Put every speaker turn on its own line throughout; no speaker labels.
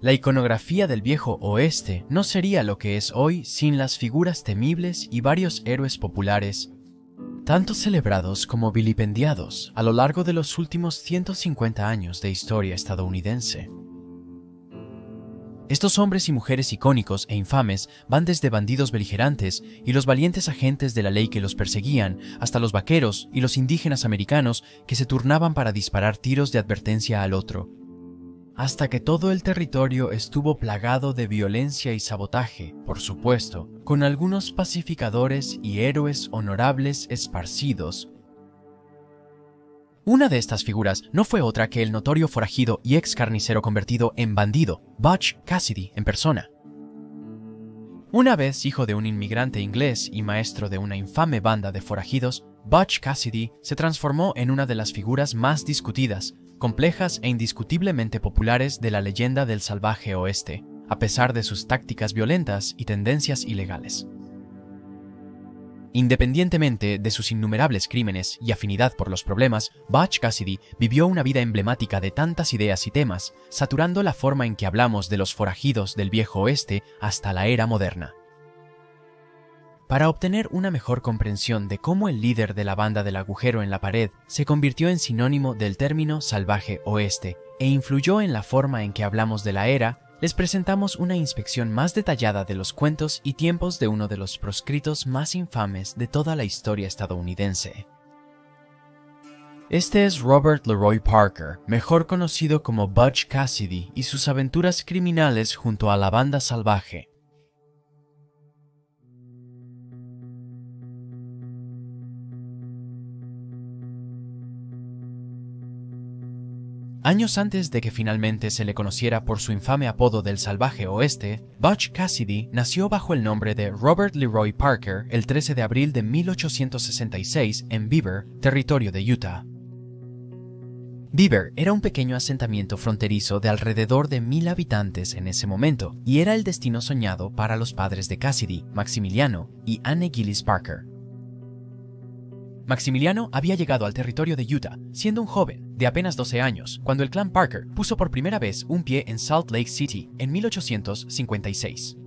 La iconografía del viejo oeste no sería lo que es hoy sin las figuras temibles y varios héroes populares, tanto celebrados como vilipendiados a lo largo de los últimos 150 años de historia estadounidense. Estos hombres y mujeres icónicos e infames van desde bandidos beligerantes y los valientes agentes de la ley que los perseguían, hasta los vaqueros y los indígenas americanos que se turnaban para disparar tiros de advertencia al otro, hasta que todo el territorio estuvo plagado de violencia y sabotaje, por supuesto, con algunos pacificadores y héroes honorables esparcidos. Una de estas figuras no fue otra que el notorio forajido y ex carnicero convertido en bandido, Butch Cassidy en persona. Una vez hijo de un inmigrante inglés y maestro de una infame banda de forajidos, Butch Cassidy se transformó en una de las figuras más discutidas, complejas e indiscutiblemente populares de la leyenda del salvaje oeste, a pesar de sus tácticas violentas y tendencias ilegales. Independientemente de sus innumerables crímenes y afinidad por los problemas, Butch Cassidy vivió una vida emblemática de tantas ideas y temas, saturando la forma en que hablamos de los forajidos del viejo oeste hasta la era moderna. Para obtener una mejor comprensión de cómo el líder de la banda del agujero en la pared se convirtió en sinónimo del término salvaje oeste e influyó en la forma en que hablamos de la era, les presentamos una inspección más detallada de los cuentos y tiempos de uno de los proscritos más infames de toda la historia estadounidense. Este es Robert Leroy Parker, mejor conocido como Butch Cassidy, y sus aventuras criminales junto a la banda salvaje. Años antes de que finalmente se le conociera por su infame apodo del Salvaje Oeste, Butch Cassidy nació bajo el nombre de Robert Leroy Parker el 13 de abril de 1866 en Beaver, territorio de Utah. Beaver era un pequeño asentamiento fronterizo de alrededor de 1000 habitantes en ese momento, y era el destino soñado para los padres de Cassidy, Maximiliano y Anne Gillis Parker. Maximiliano había llegado al territorio de Utah siendo un joven de apenas 12 años cuando el clan Parker puso por primera vez un pie en Salt Lake City en 1856.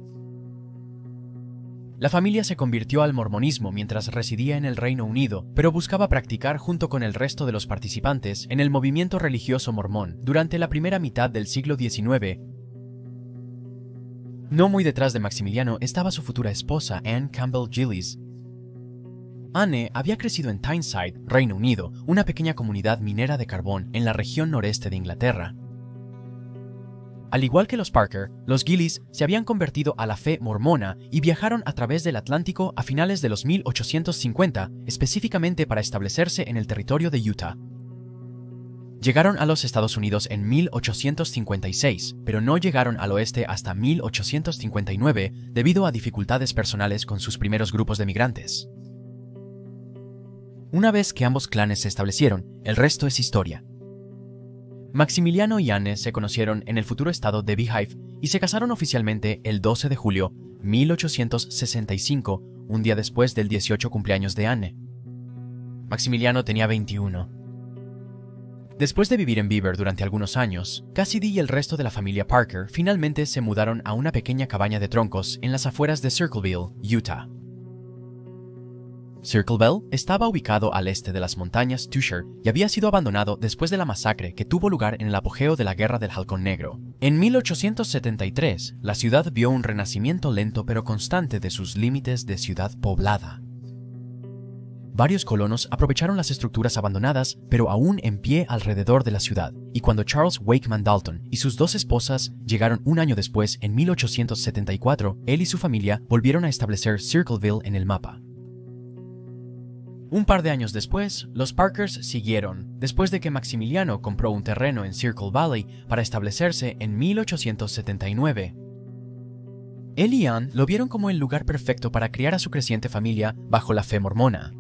La familia se convirtió al mormonismo mientras residía en el Reino Unido, pero buscaba practicar junto con el resto de los participantes en el movimiento religioso mormón durante la primera mitad del siglo XIX. No muy detrás de Maximiliano estaba su futura esposa, Anne Campbell Gillis. Anne había crecido en Tyneside, Reino Unido, una pequeña comunidad minera de carbón en la región noreste de Inglaterra. Al igual que los Parker, los Gillis se habían convertido a la fe mormona y viajaron a través del Atlántico a finales de los 1850, específicamente para establecerse en el territorio de Utah. Llegaron a los Estados Unidos en 1856, pero no llegaron al oeste hasta 1859 debido a dificultades personales con sus primeros grupos de migrantes. Una vez que ambos clanes se establecieron, el resto es historia. Maximiliano y Anne se conocieron en el futuro estado de Beehive y se casaron oficialmente el 12 de julio de 1865, un día después del 18 cumpleaños de Anne. Maximiliano tenía 21. Después de vivir en Beaver durante algunos años, Cassidy y el resto de la familia Parker finalmente se mudaron a una pequeña cabaña de troncos en las afueras de Circleville, Utah. Circleville estaba ubicado al este de las montañas Tusher y había sido abandonado después de la masacre que tuvo lugar en el apogeo de la Guerra del Halcón Negro. En 1873, la ciudad vio un renacimiento lento pero constante de sus límites de ciudad poblada. Varios colonos aprovecharon las estructuras abandonadas, pero aún en pie alrededor de la ciudad, y cuando Charles Wakeman Dalton y sus dos esposas llegaron un año después, en 1874, él y su familia volvieron a establecer Circleville en el mapa. Un par de años después, los Parkers siguieron, después de que Maximiliano compró un terreno en Circle Valley para establecerse en 1879. Él y Anne lo vieron como el lugar perfecto para criar a su creciente familia bajo la fe mormona.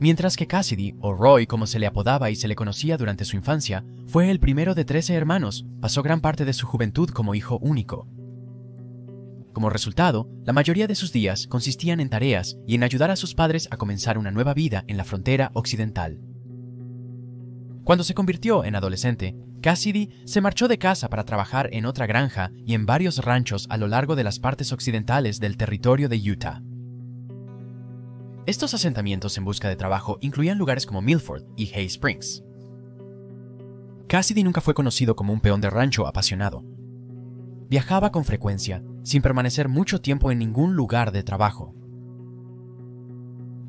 Mientras que Cassidy, o Roy como se le apodaba y se le conocía durante su infancia, fue el primero de 13 hermanos, pasó gran parte de su juventud como hijo único. Como resultado, la mayoría de sus días consistían en tareas y en ayudar a sus padres a comenzar una nueva vida en la frontera occidental. Cuando se convirtió en adolescente, Cassidy se marchó de casa para trabajar en otra granja y en varios ranchos a lo largo de las partes occidentales del territorio de Utah. Estos asentamientos en busca de trabajo incluían lugares como Milford y Hay Springs. Cassidy nunca fue conocido como un peón de rancho apasionado. Viajaba con frecuencia, sin permanecer mucho tiempo en ningún lugar de trabajo.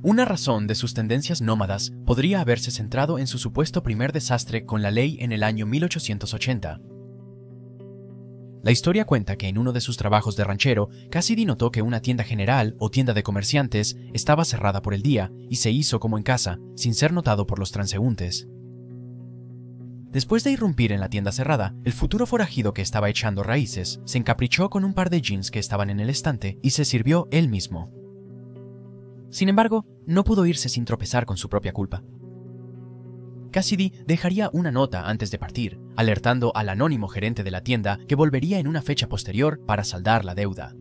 Una razón de sus tendencias nómadas podría haberse centrado en su supuesto primer desastre con la ley en el año 1880. La historia cuenta que en uno de sus trabajos de ranchero, Cassidy notó que una tienda general o tienda de comerciantes estaba cerrada por el día y se hizo como en casa, sin ser notado por los transeúntes. Después de irrumpir en la tienda cerrada, el futuro forajido que estaba echando raíces se encaprichó con un par de jeans que estaban en el estante y se sirvió él mismo. Sin embargo, no pudo irse sin tropezar con su propia culpa. Cassidy dejaría una nota antes de partir, alertando al anónimo gerente de la tienda que volvería en una fecha posterior para saldar la deuda.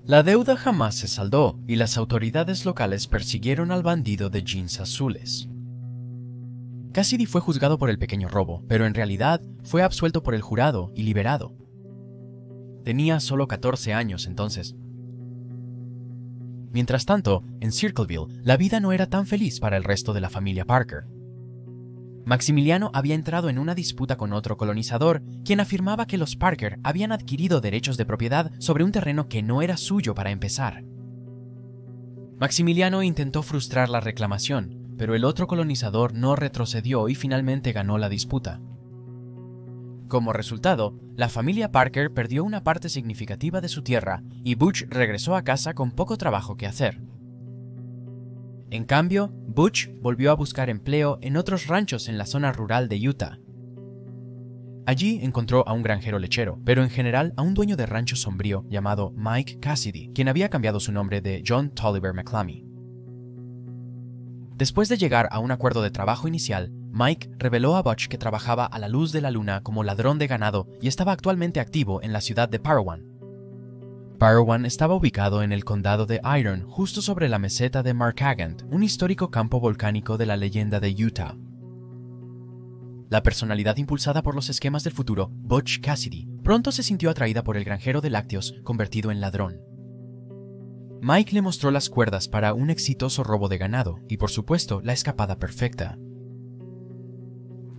La deuda jamás se saldó y las autoridades locales persiguieron al bandido de jeans azules. Cassidy fue juzgado por el pequeño robo, pero en realidad fue absuelto por el jurado y liberado. Tenía solo 14 años entonces. Mientras tanto, en Circleville, la vida no era tan feliz para el resto de la familia Parker. Maximiliano había entrado en una disputa con otro colonizador, quien afirmaba que los Parker habían adquirido derechos de propiedad sobre un terreno que no era suyo para empezar. Maximiliano intentó frustrar la reclamación, pero el otro colonizador no retrocedió y finalmente ganó la disputa. Como resultado, la familia Parker perdió una parte significativa de su tierra y Butch regresó a casa con poco trabajo que hacer. En cambio, Butch volvió a buscar empleo en otros ranchos en la zona rural de Utah. Allí encontró a un granjero lechero, pero en general a un dueño de rancho sombrío llamado Mike Cassidy, quien había cambiado su nombre de John Tolliver McClammy. Después de llegar a un acuerdo de trabajo inicial, Mike reveló a Butch que trabajaba a la luz de la luna como ladrón de ganado y estaba actualmente activo en la ciudad de Parowan. Parowan estaba ubicado en el condado de Iron, justo sobre la meseta de Markagant, un histórico campo volcánico de la leyenda de Utah. La personalidad impulsada por los esquemas del futuro, Butch Cassidy, pronto se sintió atraída por el granjero de lácteos convertido en ladrón. Mike le mostró las cuerdas para un exitoso robo de ganado y, por supuesto, la escapada perfecta.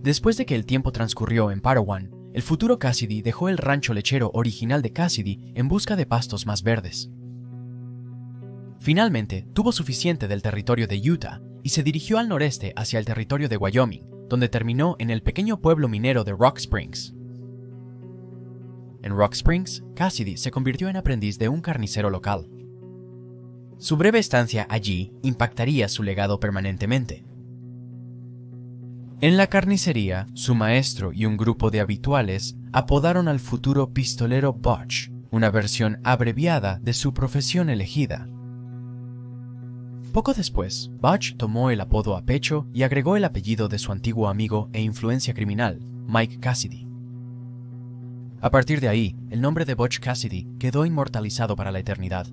Después de que el tiempo transcurrió en Parowan, el futuro Cassidy dejó el rancho lechero original de Cassidy en busca de pastos más verdes. Finalmente, tuvo suficiente del territorio de Utah y se dirigió al noreste hacia el territorio de Wyoming, donde terminó en el pequeño pueblo minero de Rock Springs. En Rock Springs, Cassidy se convirtió en aprendiz de un carnicero local. Su breve estancia allí impactaría su legado permanentemente. En la carnicería, su maestro y un grupo de habituales apodaron al futuro pistolero Butch, una versión abreviada de su profesión elegida. Poco después, Butch tomó el apodo a pecho y agregó el apellido de su antiguo amigo e influencia criminal, Mike Cassidy. A partir de ahí, el nombre de Butch Cassidy quedó inmortalizado para la eternidad.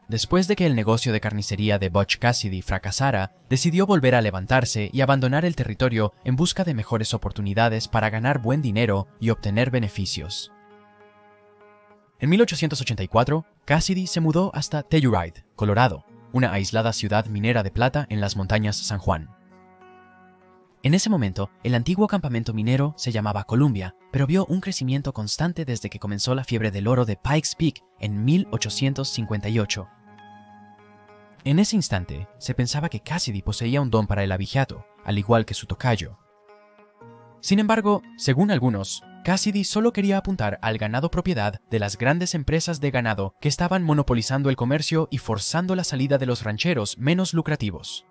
Después de que el negocio de carnicería de Butch Cassidy fracasara, decidió volver a levantarse y abandonar el territorio en busca de mejores oportunidades para ganar buen dinero y obtener beneficios. En 1884, Cassidy se mudó hasta Telluride, Colorado, una aislada ciudad minera de plata en las montañas San Juan. En ese momento, el antiguo campamento minero se llamaba Columbia, pero vio un crecimiento constante desde que comenzó la fiebre del oro de Pikes Peak en 1858. En ese instante, se pensaba que Cassidy poseía un don para el abigeato, al igual que su tocayo. Sin embargo, según algunos, Cassidy solo quería apuntar al ganado propiedad de las grandes empresas de ganado que estaban monopolizando el comercio y forzando la salida de los rancheros menos lucrativos.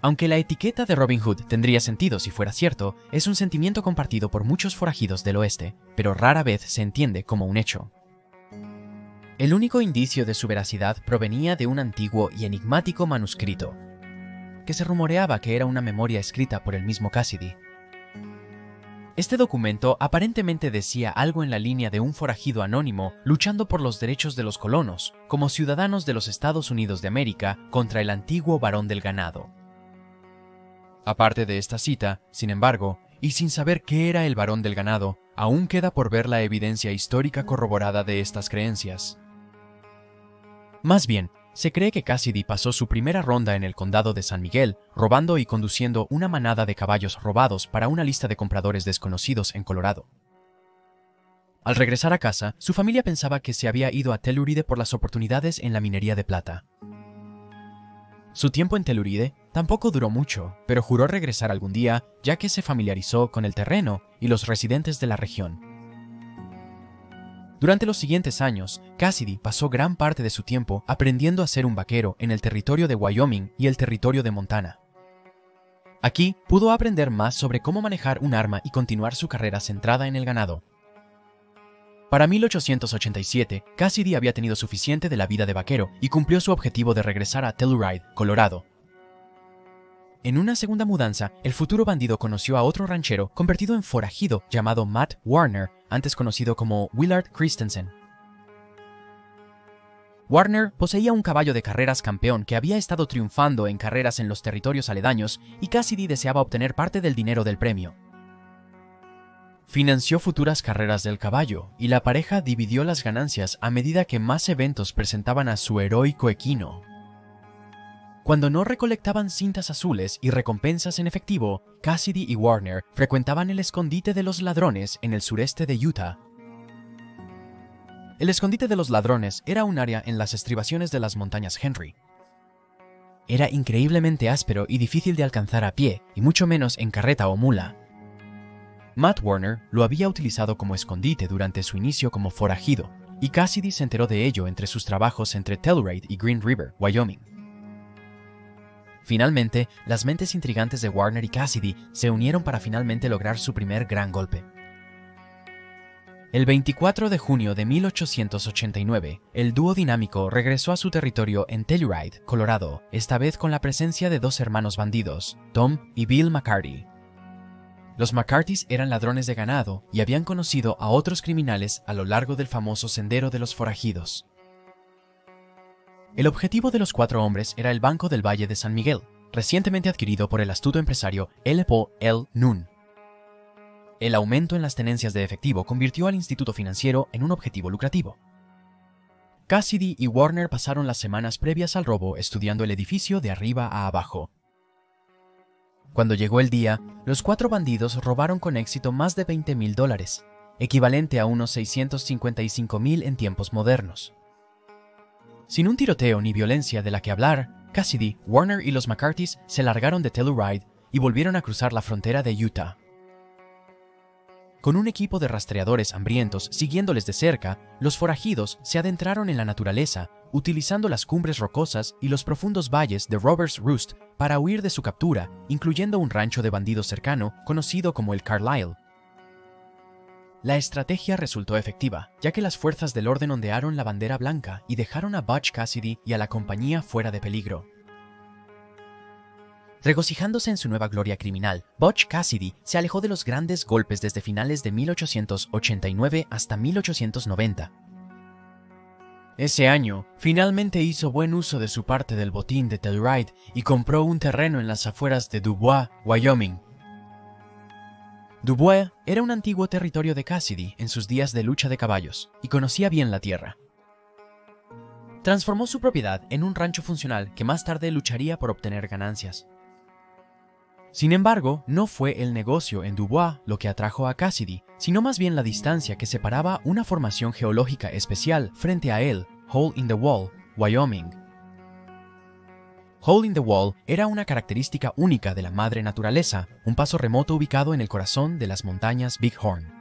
Aunque la etiqueta de Robin Hood tendría sentido si fuera cierto, es un sentimiento compartido por muchos forajidos del oeste, pero rara vez se entiende como un hecho. El único indicio de su veracidad provenía de un antiguo y enigmático manuscrito, que se rumoreaba que era una memoria escrita por el mismo Cassidy. Este documento aparentemente decía algo en la línea de un forajido anónimo luchando por los derechos de los colonos, como ciudadanos de los Estados Unidos de América, contra el antiguo varón del ganado. Aparte de esta cita, sin embargo, y sin saber qué era el varón del ganado, aún queda por ver la evidencia histórica corroborada de estas creencias. Más bien, se cree que Cassidy pasó su primera ronda en el condado de San Miguel, robando y conduciendo una manada de caballos robados para una lista de compradores desconocidos en Colorado. Al regresar a casa, su familia pensaba que se había ido a Telluride por las oportunidades en la minería de plata. Su tiempo en Telluride tampoco duró mucho, pero juró regresar algún día, ya que se familiarizó con el terreno y los residentes de la región. Durante los siguientes años, Cassidy pasó gran parte de su tiempo aprendiendo a ser un vaquero en el territorio de Wyoming y el territorio de Montana. Aquí pudo aprender más sobre cómo manejar un arma y continuar su carrera centrada en el ganado. Para 1887, Cassidy había tenido suficiente de la vida de vaquero y cumplió su objetivo de regresar a Telluride, Colorado. En una segunda mudanza, el futuro bandido conoció a otro ranchero convertido en forajido llamado Matt Warner, antes conocido como Willard Christensen. Warner poseía un caballo de carreras campeón que había estado triunfando en carreras en los territorios aledaños y Cassidy deseaba obtener parte del dinero del premio. Financió futuras carreras del caballo y la pareja dividió las ganancias a medida que más eventos presentaban a su heroico equino. Cuando no recolectaban cintas azules y recompensas en efectivo, Cassidy y Warner frecuentaban el escondite de los ladrones en el sureste de Utah. El escondite de los ladrones era un área en las estribaciones de las montañas Henry. Era increíblemente áspero y difícil de alcanzar a pie, y mucho menos en carreta o mula. Matt Warner lo había utilizado como escondite durante su inicio como forajido, y Cassidy se enteró de ello entre sus trabajos entre Telluride y Green River, Wyoming. Finalmente, las mentes intrigantes de Warner y Cassidy se unieron para finalmente lograr su primer gran golpe. El 24 de junio de 1889, el dúo dinámico regresó a su territorio en Telluride, Colorado, esta vez con la presencia de dos hermanos bandidos, Tom y Bill McCarty. Los McCartys eran ladrones de ganado y habían conocido a otros criminales a lo largo del famoso Sendero de los Forajidos. El objetivo de los cuatro hombres era el Banco del Valle de San Miguel, recientemente adquirido por el astuto empresario Leopold L. Nun. El aumento en las tenencias de efectivo convirtió al instituto financiero en un objetivo lucrativo. Cassidy y Warner pasaron las semanas previas al robo estudiando el edificio de arriba a abajo. Cuando llegó el día, los cuatro bandidos robaron con éxito más de $20,000, equivalente a unos $655,000 en tiempos modernos. Sin un tiroteo ni violencia de la que hablar, Cassidy, Warner y los McCartys se largaron de Telluride y volvieron a cruzar la frontera de Utah. Con un equipo de rastreadores hambrientos siguiéndoles de cerca, los forajidos se adentraron en la naturaleza, utilizando las cumbres rocosas y los profundos valles de Roberts Roost para huir de su captura, incluyendo un rancho de bandidos cercano conocido como el Carlisle. La estrategia resultó efectiva, ya que las fuerzas del orden ondearon la bandera blanca y dejaron a Butch Cassidy y a la compañía fuera de peligro. Regocijándose en su nueva gloria criminal, Butch Cassidy se alejó de los grandes golpes desde finales de 1889 hasta 1890. Ese año, finalmente hizo buen uso de su parte del botín de Telluride y compró un terreno en las afueras de Dubois, Wyoming. Dubois era un antiguo territorio de Cassidy en sus días de lucha de caballos y conocía bien la tierra. Transformó su propiedad en un rancho funcional que más tarde lucharía por obtener ganancias. Sin embargo, no fue el negocio en Dubois lo que atrajo a Cassidy, sino más bien la distancia que separaba una formación geológica especial frente a él, Hole in the Wall, Wyoming. Hole in the Wall era una característica única de la madre naturaleza, un paso remoto ubicado en el corazón de las montañas Big Horn.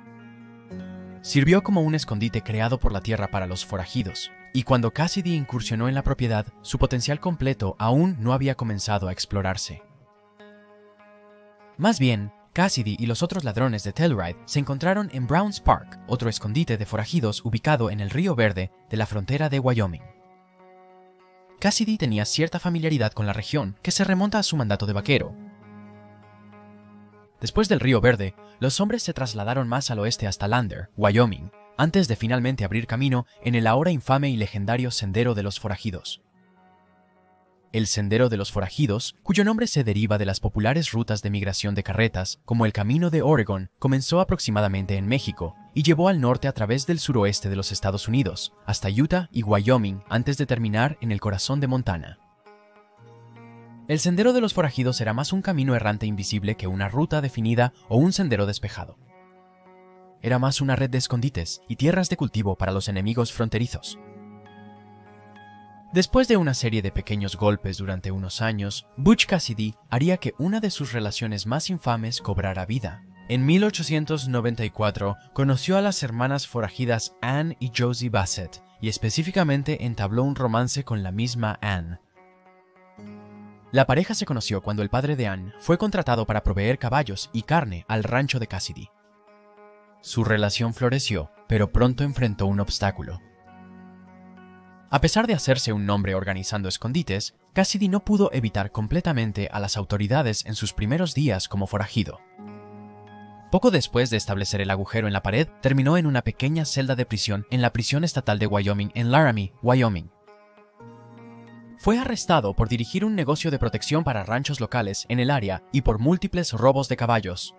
Sirvió como un escondite creado por la tierra para los forajidos, y cuando Cassidy incursionó en la propiedad, su potencial completo aún no había comenzado a explorarse. Más bien, Cassidy y los otros ladrones de Telluride se encontraron en Browns Park, otro escondite de forajidos ubicado en el Río Verde de la frontera de Wyoming. Cassidy tenía cierta familiaridad con la región que se remonta a su mandato de vaquero. Después del Río Verde, los hombres se trasladaron más al oeste hasta Lander, Wyoming, antes de finalmente abrir camino en el ahora infame y legendario Sendero de los Forajidos. El Sendero de los Forajidos, cuyo nombre se deriva de las populares rutas de migración de carretas, como el Camino de Oregon, comenzó aproximadamente en México y llevó al norte a través del suroeste de los Estados Unidos, hasta Utah y Wyoming, antes de terminar en el corazón de Montana. El Sendero de los Forajidos era más un camino errante invisible que una ruta definida o un sendero despejado. Era más una red de escondites y tierras de cultivo para los enemigos fronterizos. Después de una serie de pequeños golpes durante unos años, Butch Cassidy haría que una de sus relaciones más infames cobrara vida. En 1894 conoció a las hermanas forajidas Ann y Josie Bassett y específicamente entabló un romance con la misma Ann. La pareja se conoció cuando el padre de Ann fue contratado para proveer caballos y carne al rancho de Cassidy. Su relación floreció, pero pronto enfrentó un obstáculo. A pesar de hacerse un nombre organizando escondites, Cassidy no pudo evitar completamente a las autoridades en sus primeros días como forajido. Poco después de establecer el agujero en la pared, terminó en una pequeña celda de prisión en la prisión estatal de Wyoming en Laramie, Wyoming. Fue arrestado por dirigir un negocio de protección para ranchos locales en el área y por múltiples robos de caballos.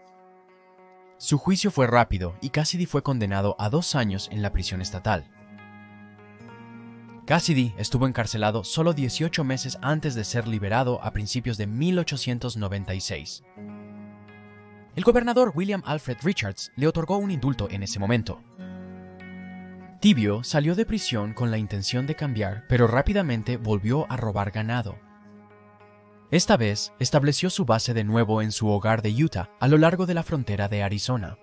Su juicio fue rápido y Cassidy fue condenado a 2 años en la prisión estatal. Cassidy estuvo encarcelado solo 18 meses antes de ser liberado a principios de 1896. El gobernador William Alfred Richards le otorgó un indulto en ese momento. Tibio salió de prisión con la intención de cambiar, pero rápidamente volvió a robar ganado. Esta vez estableció su base de nuevo en su hogar de Utah, a lo largo de la frontera de Arizona.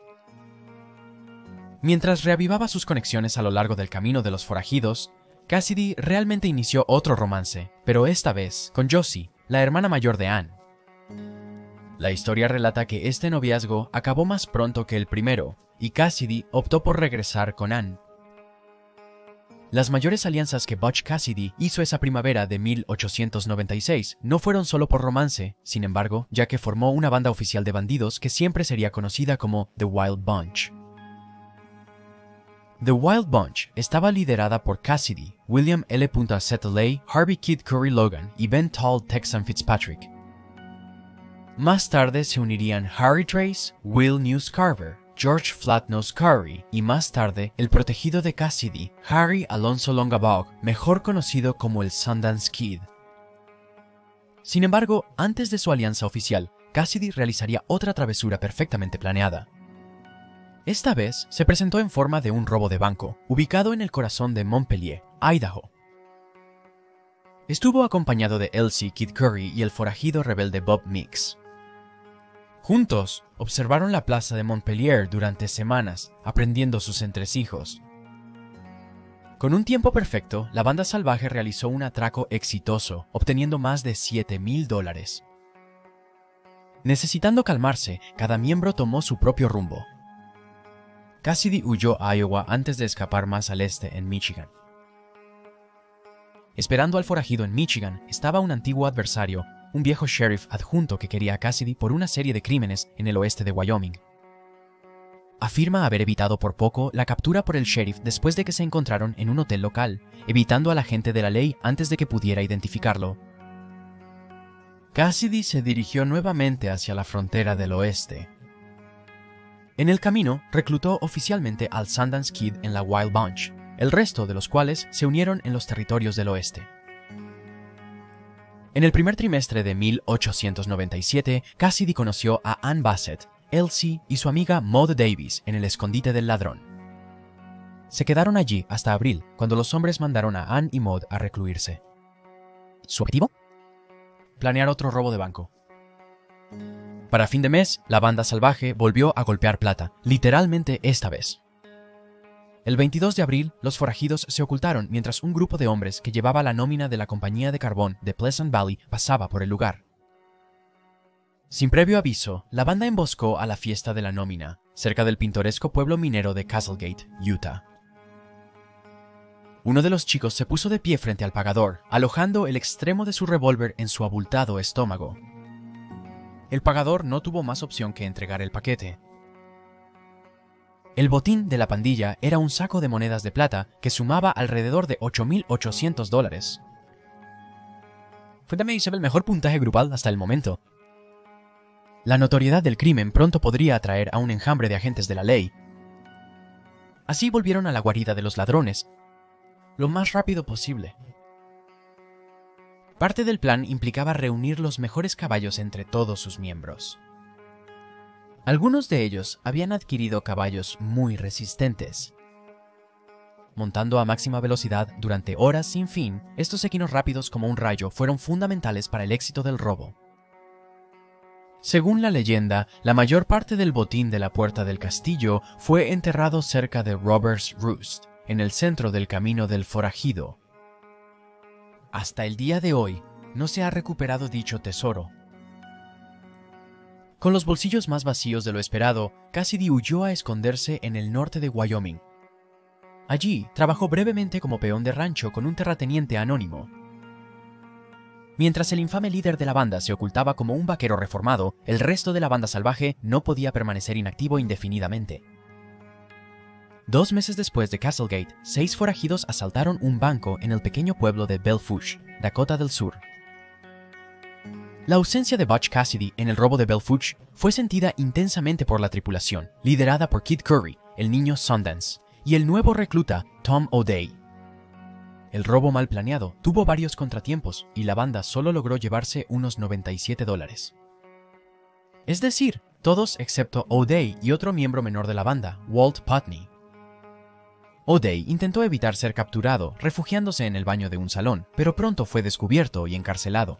Mientras reavivaba sus conexiones a lo largo del camino de los forajidos, Cassidy realmente inició otro romance, pero esta vez con Josie, la hermana mayor de Ann. La historia relata que este noviazgo acabó más pronto que el primero, y Cassidy optó por regresar con Ann. Las mayores alianzas que Butch Cassidy hizo esa primavera de 1896 no fueron solo por romance, sin embargo, ya que formó una banda oficial de bandidos que siempre sería conocida como The Wild Bunch. The Wild Bunch estaba liderada por Cassidy, William L. Settley, Harvey Kid Curry Logan y Ben Tall Texan Fitzpatrick. Más tarde se unirían Harry Trace, Will News Carver, George Flatnose Curry y más tarde el protegido de Cassidy, Harry Alonso Longabog, mejor conocido como el Sundance Kid. Sin embargo, antes de su alianza oficial, Cassidy realizaría otra travesura perfectamente planeada. Esta vez se presentó en forma de un robo de banco, ubicado en el corazón de Montpelier, Idaho. Estuvo acompañado de Elsie Kid Curry y el forajido rebelde Bob Meeks. Juntos, observaron la plaza de Montpelier durante semanas, aprendiendo sus entresijos. Con un tiempo perfecto, la banda salvaje realizó un atraco exitoso, obteniendo más de $7,000. Necesitando calmarse, cada miembro tomó su propio rumbo. Cassidy huyó a Iowa antes de escapar más al este en Michigan. Esperando al forajido en Michigan estaba un antiguo adversario, un viejo sheriff adjunto que quería a Cassidy por una serie de crímenes en el oeste de Wyoming. Afirma haber evitado por poco la captura por el sheriff después de que se encontraron en un hotel local, evitando al agente de la ley antes de que pudiera identificarlo. Cassidy se dirigió nuevamente hacia la frontera del oeste. En el camino, reclutó oficialmente al Sundance Kid en la Wild Bunch, el resto de los cuales se unieron en los territorios del oeste. En el primer trimestre de 1897, Cassidy conoció a Ann Bassett, Elsie y su amiga Maud Davis en el escondite del ladrón. Se quedaron allí hasta abril, cuando los hombres mandaron a Ann y Maud a recluirse. ¿Su objetivo? Planear otro robo de banco. Para fin de mes, la banda salvaje volvió a golpear plata, literalmente esta vez. El 22 de abril, los forajidos se ocultaron mientras un grupo de hombres que llevaba la nómina de la compañía de carbón de Pleasant Valley pasaba por el lugar. Sin previo aviso, la banda emboscó a la fiesta de la nómina, cerca del pintoresco pueblo minero de Castlegate, Utah. Uno de los chicos se puso de pie frente al pagador, alojando el extremo de su revólver en su abultado estómago. El pagador no tuvo más opción que entregar el paquete. El botín de la pandilla era un saco de monedas de plata que sumaba alrededor de $8,800. Fue también el mejor puntaje grupal hasta el momento. La notoriedad del crimen pronto podría atraer a un enjambre de agentes de la ley. Así volvieron a la guarida de los ladrones, lo más rápido posible. Parte del plan implicaba reunir los mejores caballos entre todos sus miembros. Algunos de ellos habían adquirido caballos muy resistentes. Montando a máxima velocidad durante horas sin fin, estos equinos rápidos como un rayo fueron fundamentales para el éxito del robo. Según la leyenda, la mayor parte del botín de la puerta del castillo fue enterrado cerca de Robbers Roost, en el centro del camino del forajido. Hasta el día de hoy, no se ha recuperado dicho tesoro. Con los bolsillos más vacíos de lo esperado, Cassidy huyó a esconderse en el norte de Wyoming. Allí, trabajó brevemente como peón de rancho con un terrateniente anónimo. Mientras el infame líder de la banda se ocultaba como un vaquero reformado, el resto de la banda salvaje no podía permanecer inactivo indefinidamente. 2 meses después de Castlegate, 6 forajidos asaltaron un banco en el pequeño pueblo de Belle Fourche, Dakota del Sur. La ausencia de Butch Cassidy en el robo de Belle Fourche fue sentida intensamente por la tripulación, liderada por Kid Curry, el niño Sundance, y el nuevo recluta Tom O'Day. El robo mal planeado tuvo varios contratiempos y la banda solo logró llevarse unos $97. Es decir, todos excepto O'Day y otro miembro menor de la banda, Walt Putney. O'Day intentó evitar ser capturado, refugiándose en el baño de un salón, pero pronto fue descubierto y encarcelado.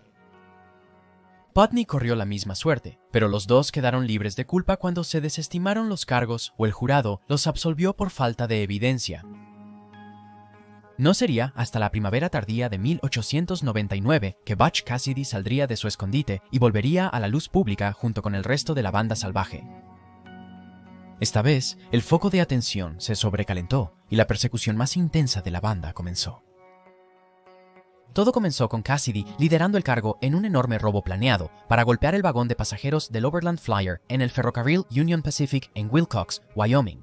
Putney corrió la misma suerte, pero los dos quedaron libres de culpa cuando se desestimaron los cargos o el jurado los absolvió por falta de evidencia. No sería hasta la primavera tardía de 1899 que Butch Cassidy saldría de su escondite y volvería a la luz pública junto con el resto de la banda salvaje. Esta vez, el foco de atención se sobrecalentó y la persecución más intensa de la banda comenzó. Todo comenzó con Cassidy liderando el cargo en un enorme robo planeado para golpear el vagón de pasajeros del Overland Flyer en el ferrocarril Union Pacific en Wilcox, Wyoming.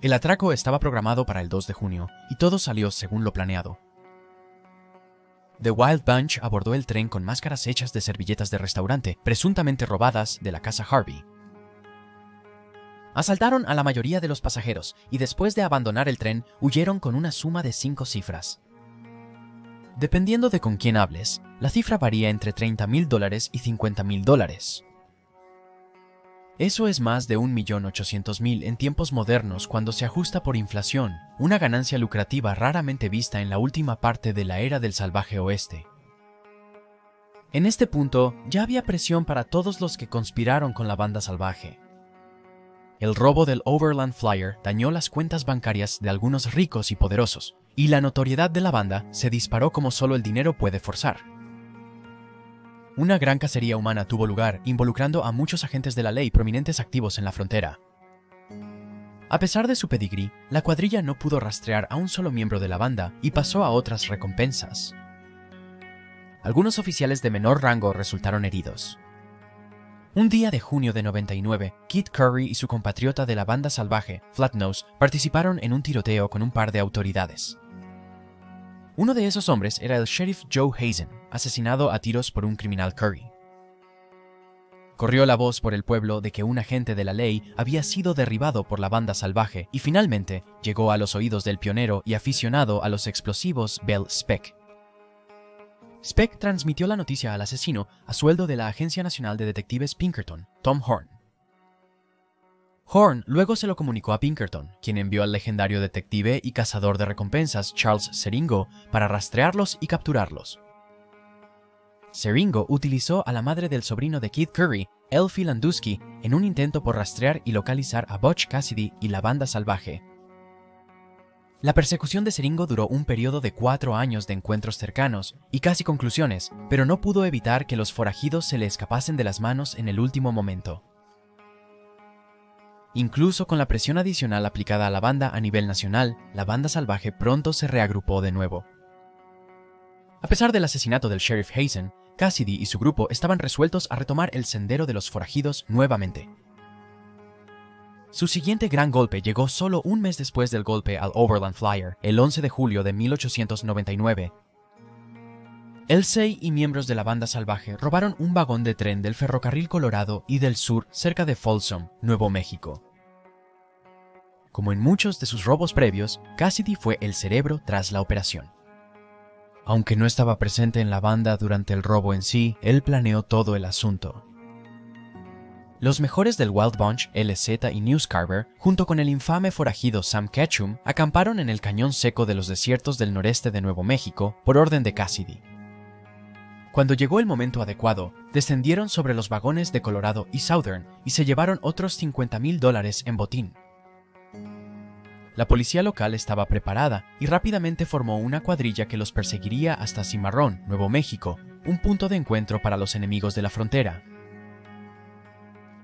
El atraco estaba programado para el 2 de junio y todo salió según lo planeado. The Wild Bunch abordó el tren con máscaras hechas de servilletas de restaurante, presuntamente robadas de la casa Harvey. Asaltaron a la mayoría de los pasajeros y después de abandonar el tren huyeron con una suma de 5 cifras. Dependiendo de con quién hables, la cifra varía entre $30,000 y $50,000. Eso es más de 1.800.000 en tiempos modernos cuando se ajusta por inflación, una ganancia lucrativa raramente vista en la última parte de la era del salvaje oeste. En este punto, ya había presión para todos los que conspiraron con la banda salvaje. El robo del Overland Flyer dañó las cuentas bancarias de algunos ricos y poderosos, y la notoriedad de la banda se disparó como solo el dinero puede forzar. Una gran cacería humana tuvo lugar, involucrando a muchos agentes de la ley prominentes activos en la frontera. A pesar de su pedigrí, la cuadrilla no pudo rastrear a un solo miembro de la banda y pasó a otras recompensas. Algunos oficiales de menor rango resultaron heridos. Un día de junio de 99, Kid Curry y su compatriota de la banda salvaje, Flatnose, participaron en un tiroteo con un par de autoridades. Uno de esos hombres era el sheriff Joe Hazen, asesinado a tiros por un criminal Curry. Corrió la voz por el pueblo de que un agente de la ley había sido derribado por la banda salvaje y finalmente llegó a los oídos del pionero y aficionado a los explosivos Bell Speck. Speck transmitió la noticia al asesino a sueldo de la Agencia Nacional de Detectives Pinkerton, Tom Horn. Horn luego se lo comunicó a Pinkerton, quien envió al legendario detective y cazador de recompensas Charles Seringo para rastrearlos y capturarlos. Seringo utilizó a la madre del sobrino de Kid Curry, Elfie Landusky, en un intento por rastrear y localizar a Butch Cassidy y la banda salvaje. La persecución de Seringo duró un periodo de 4 años de encuentros cercanos y casi conclusiones, pero no pudo evitar que los forajidos se le escapasen de las manos en el último momento. Incluso con la presión adicional aplicada a la banda a nivel nacional, la banda salvaje pronto se reagrupó de nuevo. A pesar del asesinato del sheriff Hazen, Cassidy y su grupo estaban resueltos a retomar el sendero de los forajidos nuevamente. Su siguiente gran golpe llegó solo un mes después del golpe al Overland Flyer, el 11 de julio de 1899. Elsey y miembros de la banda salvaje robaron un vagón de tren del ferrocarril Colorado y del Sur cerca de Folsom, Nuevo México. Como en muchos de sus robos previos, Cassidy fue el cerebro tras la operación. Aunque no estaba presente en la banda durante el robo en sí, él planeó todo el asunto. Los mejores del Wild Bunch, LZ y News Carver, junto con el infame forajido Sam Ketchum, acamparon en el cañón seco de los desiertos del noreste de Nuevo México por orden de Cassidy. Cuando llegó el momento adecuado, descendieron sobre los vagones de Colorado y Southern y se llevaron otros $50,000 en botín. La policía local estaba preparada y rápidamente formó una cuadrilla que los perseguiría hasta Cimarrón, Nuevo México, un punto de encuentro para los enemigos de la frontera.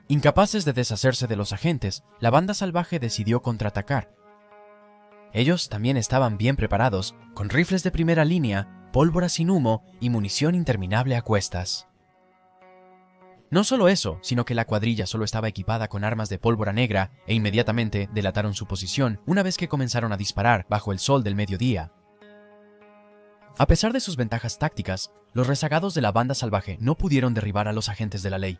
Incapaces de deshacerse de los agentes, la banda salvaje decidió contraatacar. Ellos también estaban bien preparados, con rifles de primera línea, pólvora sin humo y munición interminable a cuestas. No solo eso, sino que la cuadrilla solo estaba equipada con armas de pólvora negra e inmediatamente delataron su posición una vez que comenzaron a disparar bajo el sol del mediodía. A pesar de sus ventajas tácticas, los rezagados de la banda salvaje no pudieron derribar a los agentes de la ley.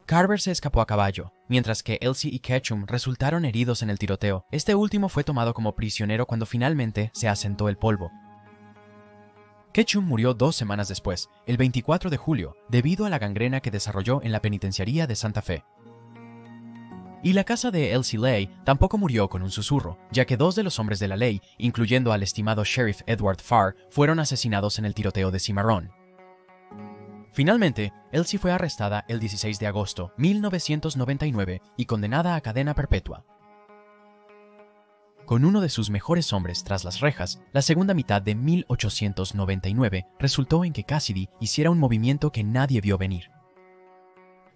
Carver se escapó a caballo, mientras que Elsey y Ketchum resultaron heridos en el tiroteo. Este último fue tomado como prisionero cuando finalmente se asentó el polvo. Ketchum murió 2 semanas después, el 24 de julio, debido a la gangrena que desarrolló en la penitenciaría de Santa Fe. Y la casa de Elsey Lay tampoco murió con un susurro, ya que 2 de los hombres de la ley, incluyendo al estimado sheriff Edward Farr, fueron asesinados en el tiroteo de Cimarrón. Finalmente, Elsey fue arrestada el 16 de agosto de 1999 y condenada a cadena perpetua. Con uno de sus mejores hombres tras las rejas, la segunda mitad de 1899 resultó en que Cassidy hiciera un movimiento que nadie vio venir.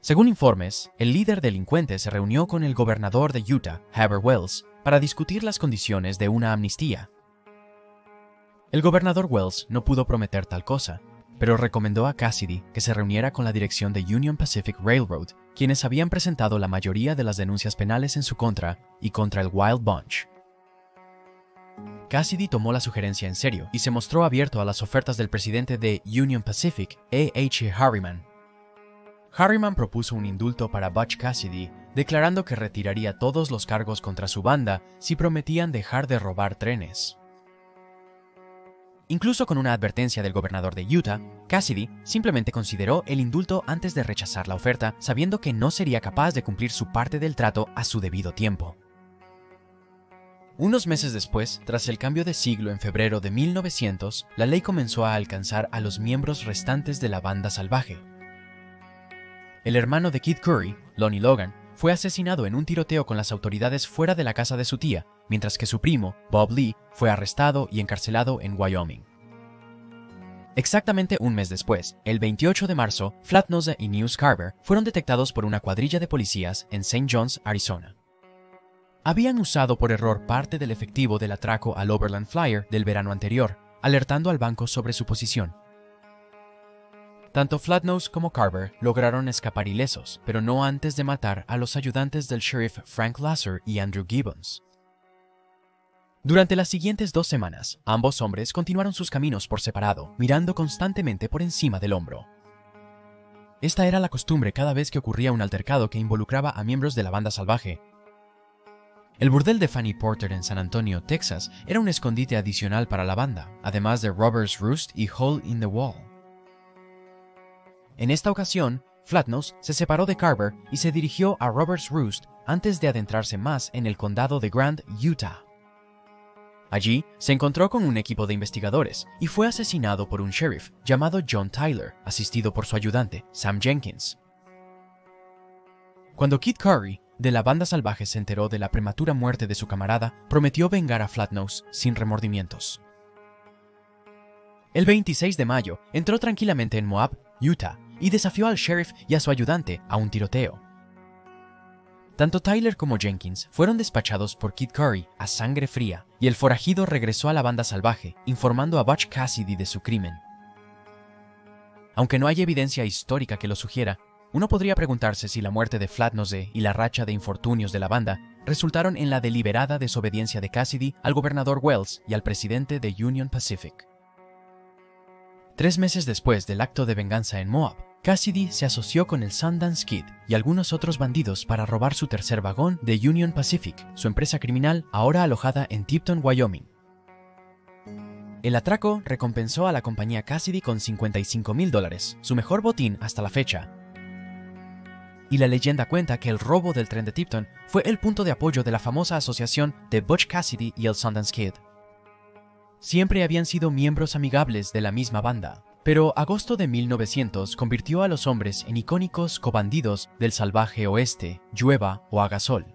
Según informes, el líder delincuente se reunió con el gobernador de Utah, Haber Wells, para discutir las condiciones de una amnistía. El gobernador Wells no pudo prometer tal cosa, pero recomendó a Cassidy que se reuniera con la dirección de Union Pacific Railroad, quienes habían presentado la mayoría de las denuncias penales en su contra y contra el Wild Bunch. Cassidy tomó la sugerencia en serio y se mostró abierto a las ofertas del presidente de Union Pacific, A.H. Harriman. Harriman propuso un indulto para Butch Cassidy, declarando que retiraría todos los cargos contra su banda si prometían dejar de robar trenes. Incluso con una advertencia del gobernador de Utah, Cassidy simplemente consideró el indulto antes de rechazar la oferta, sabiendo que no sería capaz de cumplir su parte del trato a su debido tiempo. Unos meses después, tras el cambio de siglo en febrero de 1900, la ley comenzó a alcanzar a los miembros restantes de la banda salvaje. El hermano de Kid Curry, Lonnie Logan, fue asesinado en un tiroteo con las autoridades fuera de la casa de su tía, mientras que su primo, Bob Lee, fue arrestado y encarcelado en Wyoming. Exactamente un mes después, el 28 de marzo, Flatnose y News Carver fueron detectados por una cuadrilla de policías en St. John's, Arizona. Habían usado por error parte del efectivo del atraco al Overland Flyer del verano anterior, alertando al banco sobre su posición. Tanto Flatnose como Carver lograron escapar ilesos, pero no antes de matar a los ayudantes del sheriff Frank Lasser y Andrew Gibbons. Durante las siguientes 2 semanas, ambos hombres continuaron sus caminos por separado, mirando constantemente por encima del hombro. Esta era la costumbre cada vez que ocurría un altercado que involucraba a miembros de la banda salvaje. El burdel de Fanny Porter en San Antonio, Texas, era un escondite adicional para la banda, además de Robbers Roost y Hole in the Wall. En esta ocasión, Flatnose se separó de Carver y se dirigió a Robbers Roost antes de adentrarse más en el condado de Grant, Utah. Allí se encontró con un equipo de investigadores y fue asesinado por un sheriff llamado John Tyler, asistido por su ayudante, Sam Jenkins. Cuando Kid Curry, de la banda salvaje, se enteró de la prematura muerte de su camarada, prometió vengar a Flatnose sin remordimientos. El 26 de mayo entró tranquilamente en Moab, Utah, y desafió al sheriff y a su ayudante a un tiroteo. Tanto Tyler como Jenkins fueron despachados por Kid Curry a sangre fría, y el forajido regresó a la banda salvaje, informando a Butch Cassidy de su crimen. Aunque no hay evidencia histórica que lo sugiera, Uno podría preguntarse si la muerte de Flatnose y la racha de infortunios de la banda resultaron en la deliberada desobediencia de Cassidy al gobernador Wells y al presidente de Union Pacific. 3 meses después del acto de venganza en Moab, Cassidy se asoció con el Sundance Kid y algunos otros bandidos para robar su tercer vagón de Union Pacific, su empresa criminal ahora alojada en Tipton, Wyoming. El atraco recompensó a la compañía Cassidy con $55,000, su mejor botín hasta la fecha. Y la leyenda cuenta que el robo del tren de Tipton fue el punto de apoyo de la famosa asociación de Butch Cassidy y el Sundance Kid. Siempre habían sido miembros amigables de la misma banda, pero agosto de 1900 convirtió a los hombres en icónicos cobandidos del salvaje oeste, llueva o haga sol.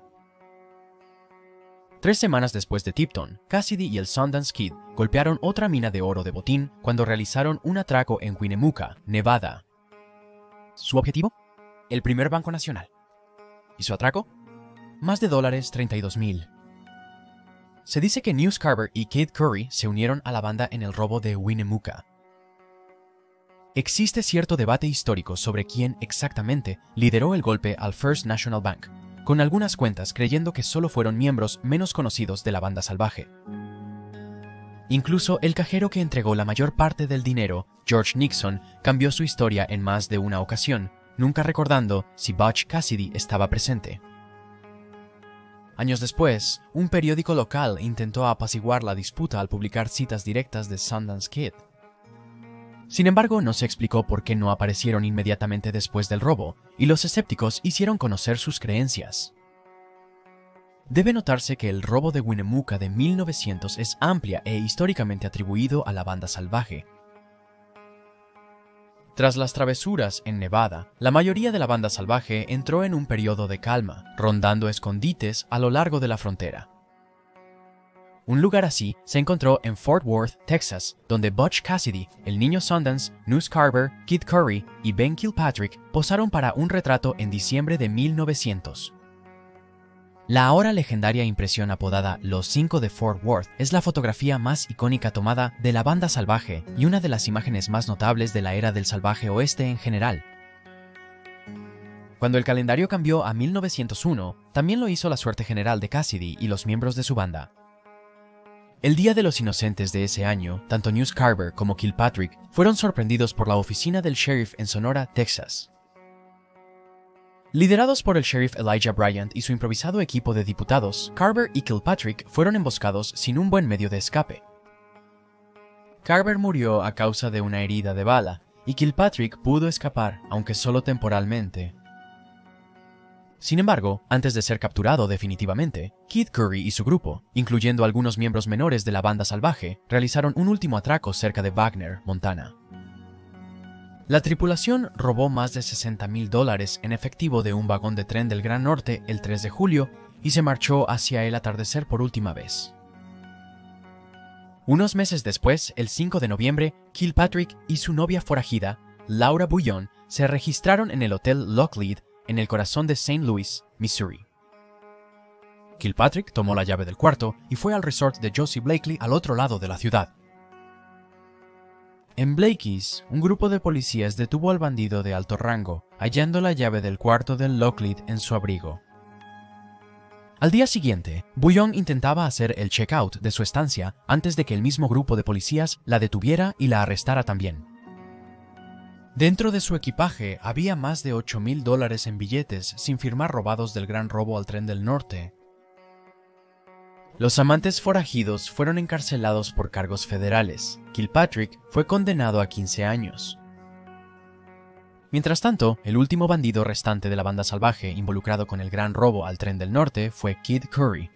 3 semanas después de Tipton, Cassidy y el Sundance Kid golpearon otra mina de oro de botín cuando realizaron un atraco en Winnemucca, Nevada. ¿Su objetivo? El primer banco nacional. ¿Y su atraco? Más de $32,000. Se dice que News Carver y Kid Curry se unieron a la banda en el robo de Winnemucca. Existe cierto debate histórico sobre quién exactamente lideró el golpe al First National Bank, con algunas cuentas creyendo que solo fueron miembros menos conocidos de la banda salvaje. Incluso el cajero que entregó la mayor parte del dinero, George Nixon, cambió su historia en más de una ocasión, nunca recordando si Butch Cassidy estaba presente. Años después, un periódico local intentó apaciguar la disputa al publicar citas directas de Sundance Kid. Sin embargo, no se explicó por qué no aparecieron inmediatamente después del robo, y los escépticos hicieron conocer sus creencias. Debe notarse que el robo de Winnemucca de 1900 es amplia e históricamente atribuido a la banda salvaje. Tras las travesuras en Nevada, la mayoría de la banda salvaje entró en un periodo de calma, rondando escondites a lo largo de la frontera. Un lugar así se encontró en Fort Worth, Texas, donde Butch Cassidy, el niño Sundance, News Carver, Kid Curry y Ben Kilpatrick posaron para un retrato en diciembre de 1900. La ahora legendaria impresión apodada Los 5 de Fort Worth es la fotografía más icónica tomada de la banda salvaje y una de las imágenes más notables de la era del salvaje oeste en general. Cuando el calendario cambió a 1901, también lo hizo la suerte general de Cassidy y los miembros de su banda. El Día de los Inocentes de ese año, tanto News Carver como Kilpatrick fueron sorprendidos por la oficina del sheriff en Sonora, Texas. Liderados por el sheriff Elijah Bryant y su improvisado equipo de diputados, Carver y Kilpatrick fueron emboscados sin un buen medio de escape. Carver murió a causa de una herida de bala, y Kilpatrick pudo escapar, aunque solo temporalmente. Sin embargo, antes de ser capturado definitivamente, Kid Curry y su grupo, incluyendo algunos miembros menores de la banda salvaje, realizaron un último atraco cerca de Wagner, Montana. La tripulación robó más de $60,000 en efectivo de un vagón de tren del Gran Norte el 3 de julio y se marchó hacia el atardecer por última vez. Unos meses después, el 5 de noviembre, Kilpatrick y su novia forajida, Laura Bouillon, se registraron en el Hotel Locklead en el corazón de St. Louis, Missouri. Kilpatrick tomó la llave del cuarto y fue al resort de Josie Blakely al otro lado de la ciudad. En Blakey's, un grupo de policías detuvo al bandido de alto rango, hallando la llave del cuarto del Locklead en su abrigo. Al día siguiente, Bouillon intentaba hacer el check-out de su estancia antes de que el mismo grupo de policías la detuviera y la arrestara también. Dentro de su equipaje había más de $8,000 en billetes sin firmar robados del gran robo al tren del norte. Los amantes forajidos fueron encarcelados por cargos federales. Kilpatrick fue condenado a 15 años. Mientras tanto, el último bandido restante de la banda salvaje involucrado con el gran robo al tren del norte fue Kid Curry.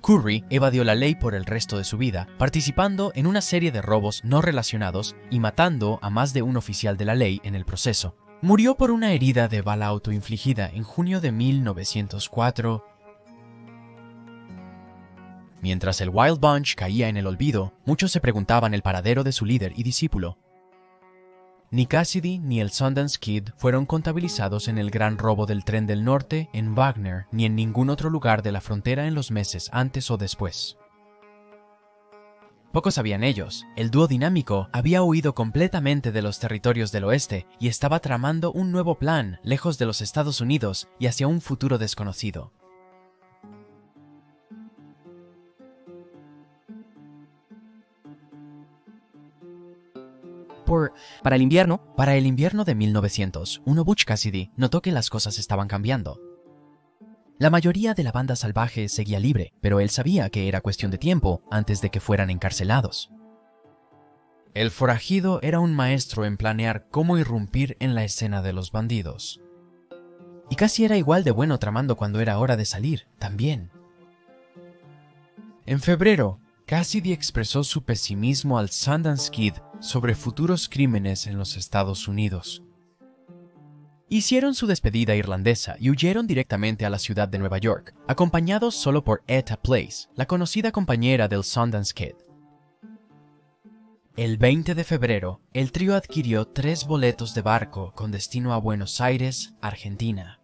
Curry evadió la ley por el resto de su vida, participando en una serie de robos no relacionados y matando a más de un oficial de la ley en el proceso. Murió por una herida de bala autoinfligida en junio de 1904. Mientras el Wild Bunch caía en el olvido, muchos se preguntaban el paradero de su líder y discípulo. Ni Cassidy ni el Sundance Kid fueron contabilizados en el gran robo del tren del norte en Wagner ni en ningún otro lugar de la frontera en los meses antes o después. Pocos sabían ellos, el dúo dinámico había huido completamente de los territorios del oeste y estaba tramando un nuevo plan lejos de los Estados Unidos y hacia un futuro desconocido.
Para el
invierno de 1900, Butch Cassidy notó que las cosas estaban cambiando. La mayoría de la banda salvaje seguía libre, pero él sabía que era cuestión de tiempo antes de que fueran encarcelados. El forajido era un maestro en planear cómo irrumpir en la escena de los bandidos. Y casi era igual de bueno tramando cuando era hora de salir, también. En febrero, Cassidy expresó su pesimismo al Sundance Kid sobre futuros crímenes en los Estados Unidos. Hicieron su despedida irlandesa y huyeron directamente a la ciudad de Nueva York, acompañados solo por Etta Place, la conocida compañera del Sundance Kid. El 20 de febrero, el trío adquirió 3 boletos de barco con destino a Buenos Aires, Argentina.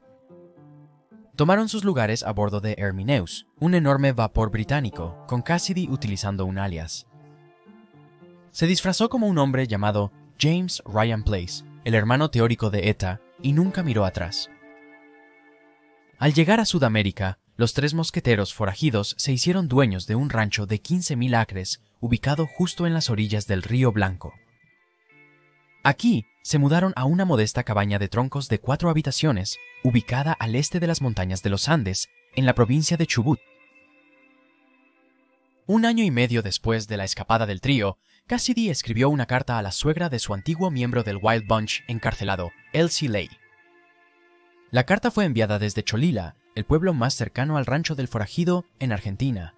Tomaron sus lugares a bordo de Hermineus, un enorme vapor británico, con Cassidy utilizando un alias. Se disfrazó como un hombre llamado James Ryan Place, el hermano teórico de Etta, y nunca miró atrás. Al llegar a Sudamérica, los 3 mosqueteros forajidos se hicieron dueños de un rancho de 15.000 acres ubicado justo en las orillas del Río Blanco. Aquí se mudaron a una modesta cabaña de troncos de 4 habitaciones, ubicada al este de las montañas de los Andes, en la provincia de Chubut. Un año y medio después de la escapada del trío, Cassidy escribió una carta a la suegra de su antiguo miembro del Wild Bunch encarcelado, Elsie Ley. La carta fue enviada desde Cholila, el pueblo más cercano al rancho del forajido en Argentina.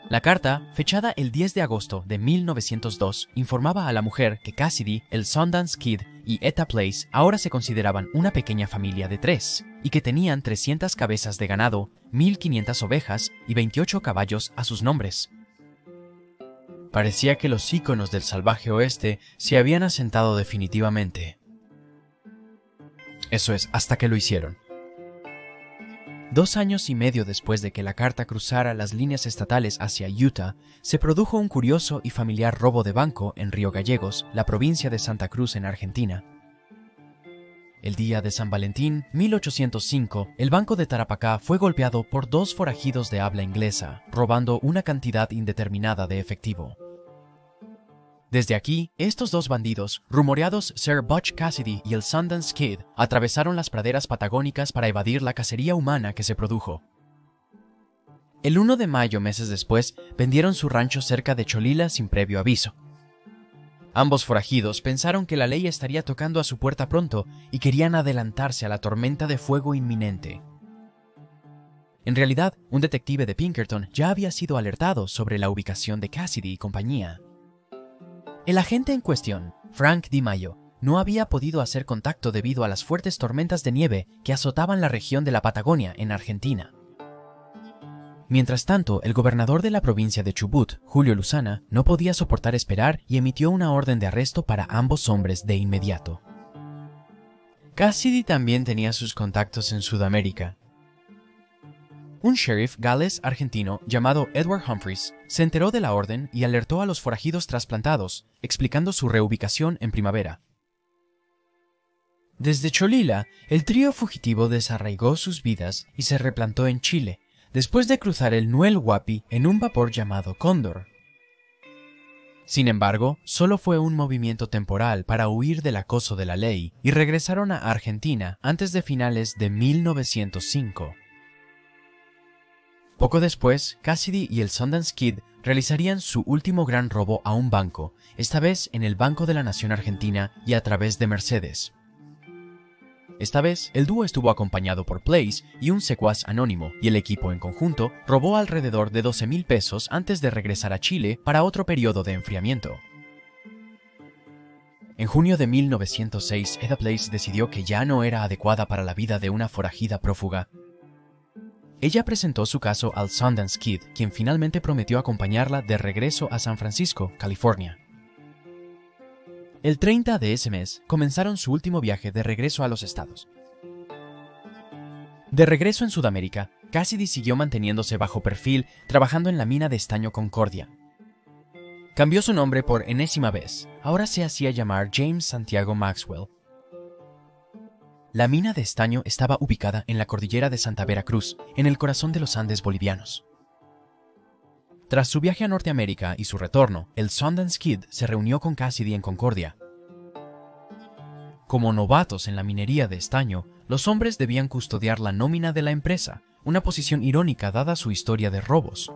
La carta, fechada el 10 de agosto de 1902, informaba a la mujer que Cassidy, el Sundance Kid y Etta Place ahora se consideraban una pequeña familia de 3 y que tenían 300 cabezas de ganado, 1.500 ovejas y 28 caballos a sus nombres. Parecía que los íconos del salvaje oeste se habían asentado definitivamente. Eso es, hasta que lo hicieron. 2 años y medio después de que la carta cruzara las líneas estatales hacia Utah, se produjo un curioso y familiar robo de banco en Río Gallegos, la provincia de Santa Cruz en Argentina. El día de San Valentín, 1805, el banco de Tarapacá fue golpeado por 2 forajidos de habla inglesa, robando una cantidad indeterminada de efectivo. Desde aquí, estos 2 bandidos, rumoreados Sir Butch Cassidy y el Sundance Kid, atravesaron las praderas patagónicas para evadir la cacería humana que se produjo. El 1 de mayo, meses después, vendieron su rancho cerca de Cholila sin previo aviso. Ambos forajidos pensaron que la ley estaría tocando a su puerta pronto y querían adelantarse a la tormenta de fuego inminente. En realidad, un detective de Pinkerton ya había sido alertado sobre la ubicación de Cassidy y compañía. El agente en cuestión, Frank DiMaio, no había podido hacer contacto debido a las fuertes tormentas de nieve que azotaban la región de la Patagonia en Argentina. Mientras tanto, el gobernador de la provincia de Chubut, Julio Luzana, no podía soportar esperar y emitió una orden de arresto para ambos hombres de inmediato. Cassidy también tenía sus contactos en Sudamérica. Un sheriff gales argentino llamado Edward Humphreys se enteró de la orden y alertó a los forajidos trasplantados, explicando su reubicación en primavera. Desde Cholila, el trío fugitivo desarraigó sus vidas y se replantó en Chile, después de cruzar el Nuel Huapi en un vapor llamado Cóndor. Sin embargo, solo fue un movimiento temporal para huir del acoso de la ley y regresaron a Argentina antes de finales de 1905. Poco después, Cassidy y el Sundance Kid realizarían su último gran robo a un banco, esta vez en el Banco de la Nación Argentina y a través de Mercedes. Esta vez, el dúo estuvo acompañado por Place y un secuaz anónimo, y el equipo en conjunto robó alrededor de 12,000 pesos antes de regresar a Chile para otro periodo de enfriamiento. En junio de 1906, Etta Place decidió que ya no era adecuada para la vida de una forajida prófuga. Ella presentó su caso al Sundance Kid, quien finalmente prometió acompañarla de regreso a San Francisco, California. El 30 de ese mes, comenzaron su último viaje de regreso a los estados. De regreso en Sudamérica, Cassidy siguió manteniéndose bajo perfil, trabajando en la mina de estaño Concordia. Cambió su nombre por enésima vez. Ahora se hacía llamar James Santiago Maxwell. La mina de estaño estaba ubicada en la cordillera de Santa Vera Cruz, en el corazón de los Andes bolivianos. Tras su viaje a Norteamérica y su retorno, el Sundance Kid se reunió con Cassidy en Concordia. Como novatos en la minería de estaño, los hombres debían custodiar la nómina de la empresa, una posición irónica dada su historia de robos.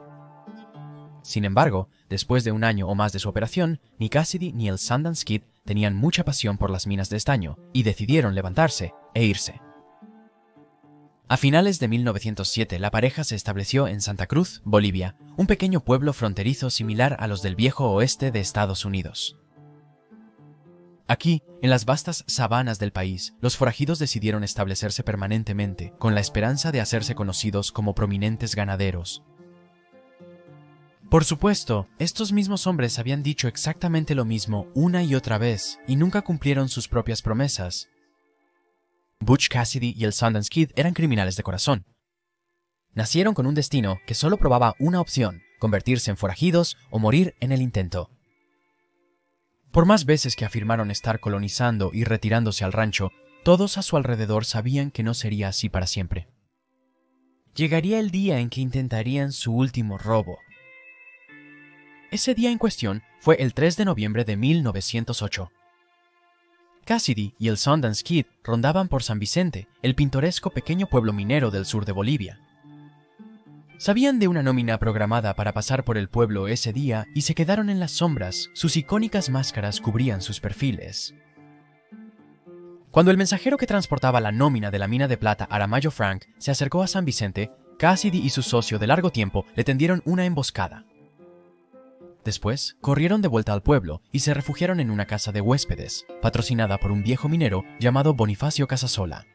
Sin embargo, después de un año o más de su operación, ni Cassidy ni el Sundance Kid tenían mucha pasión por las minas de estaño y decidieron levantarse e irse. A finales de 1907, la pareja se estableció en Santa Cruz, Bolivia, un pequeño pueblo fronterizo similar a los del viejo oeste de Estados Unidos. Aquí, en las vastas sabanas del país, los forajidos decidieron establecerse permanentemente, con la esperanza de hacerse conocidos como prominentes ganaderos. Por supuesto, estos mismos hombres habían dicho exactamente lo mismo una y otra vez, y nunca cumplieron sus propias promesas. Butch Cassidy y el Sundance Kid eran criminales de corazón. Nacieron con un destino que solo probaba una opción: convertirse en forajidos o morir en el intento. Por más veces que afirmaron estar colonizando y retirándose al rancho, todos a su alrededor sabían que no sería así para siempre. Llegaría el día en que intentarían su último robo. Ese día en cuestión fue el 3 de noviembre de 1908. Cassidy y el Sundance Kid rondaban por San Vicente, el pintoresco pequeño pueblo minero del sur de Bolivia. Sabían de una nómina programada para pasar por el pueblo ese día y se quedaron en las sombras. Sus icónicas máscaras cubrían sus perfiles. Cuando el mensajero que transportaba la nómina de la mina de plata Aramayo Frank se acercó a San Vicente, Cassidy y su socio de largo tiempo le tendieron una emboscada. Después, corrieron de vuelta al pueblo y se refugiaron en una casa de huéspedes, patrocinada por un viejo minero llamado Bonifacio Casasola.